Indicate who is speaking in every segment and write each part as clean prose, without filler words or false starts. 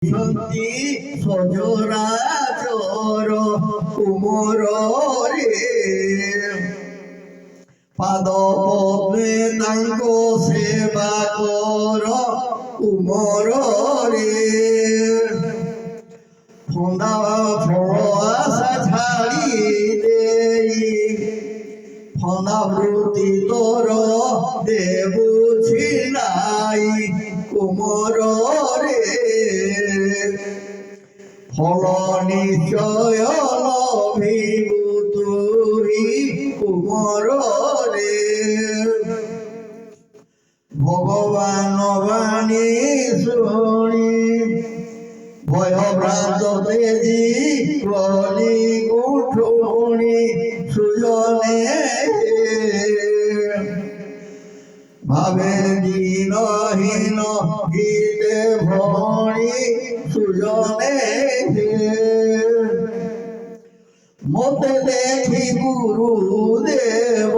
Speaker 1: শক্তি সজরাচর কুমর রে পাদ পদ্মে তাঙ্ক সেবা কর কুমর রে ফন্দা ফল আশা ছাড়ি দেই ফনাবৃত্তি তোর দেবু ছিলাই কুমর রে ফল নিশ্চয় লভিবু তুই কুমর রে ভগবান বাণী শুনি ভয়ভ্রান্ত তেজি কলি কুঠুনি সুজনে ভাবে দিনহীন গীতে ভণি সুজনে মতে দেখি গুরুদেব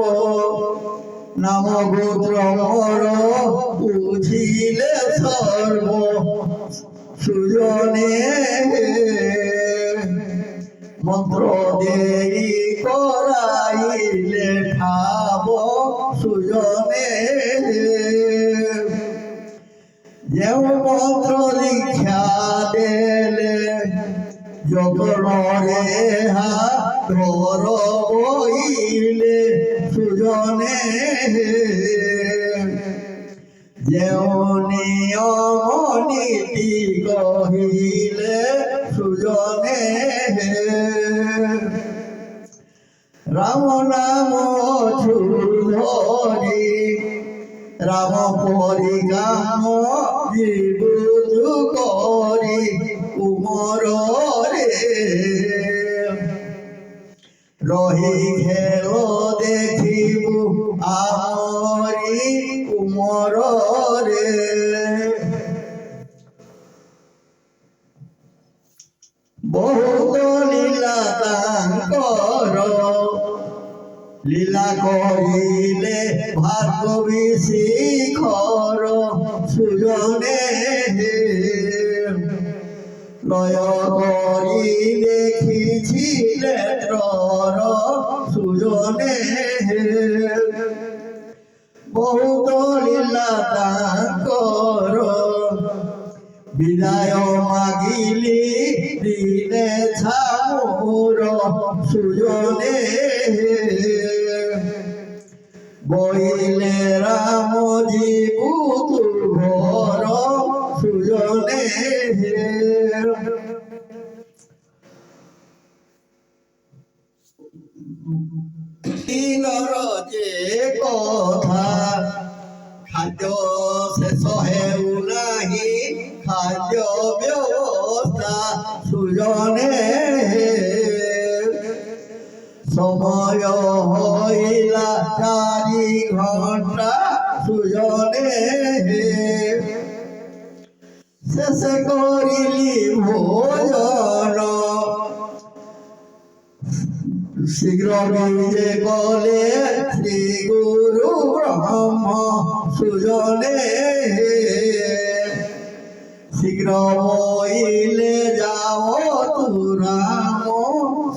Speaker 1: নাম গোত্র মর বুঝিলে সর্ব সুজনে মন্ত্র দেই করাইলে ঠাব সুজনে যে মন্ত্র দীক্ষা দেলে যতন রে হাত বইলে সুজনে যেও নিয়ম নীতি কহিলে সুজনে রাম নাম ধরি রাম পরিকাম জীবু করি কুমর রে রহি খেল দেখিবু আমরি কুমর রে বহুত লীলা তাঙ্কর লীলা করিলে ভার্গবী শিখর সুজনে লয় করি দেখিছিলে ত্রর সুজনে বহুত লীলা তাঙ্কর বিদায় মাগিলি দিনে ছামুর সুজনে বইলে রাম জীবু তুভর সুজনে দিনর যে কথা খাদ্য শেষ হেউ নাহি খাদ্য ব্যবস্থা সুজনে সময় হইলা 4 ঘণ্টা সুজনে শেষ করিলি ভোজন শীঘ্র নিজে বলে শ্রী গুরু ব্রহ্ম সুজনে শীঘ্র বইলে যাও তু রাম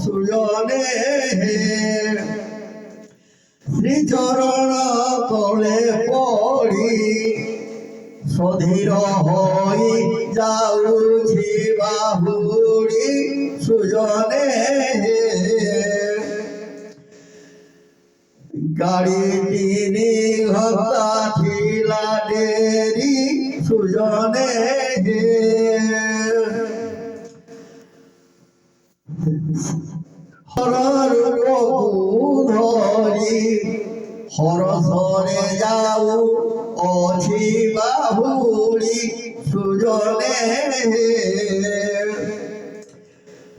Speaker 1: সুজনে শ্রীচরণ তলে পড়ি সধীর হই যাউছি বাহুড়ি সুজনে গাড়ি 3 ঘণ্টা ছিলা দেরি সুজনে হর ধরি হরসরে যাও অছি বাহুড়ি সুজনে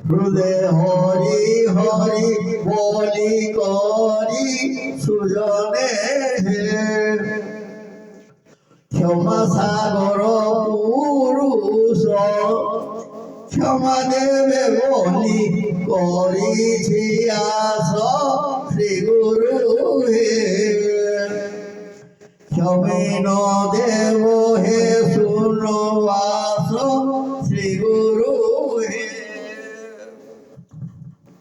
Speaker 1: হৃদয় হরি হরি বলি করি সুজনে ক্ষমা সাগর পুরুষ ক্ষমা দেবে বলি করিছি আস শ্রী গুরু হে ক্ষমে ন দেব হে শুনো আস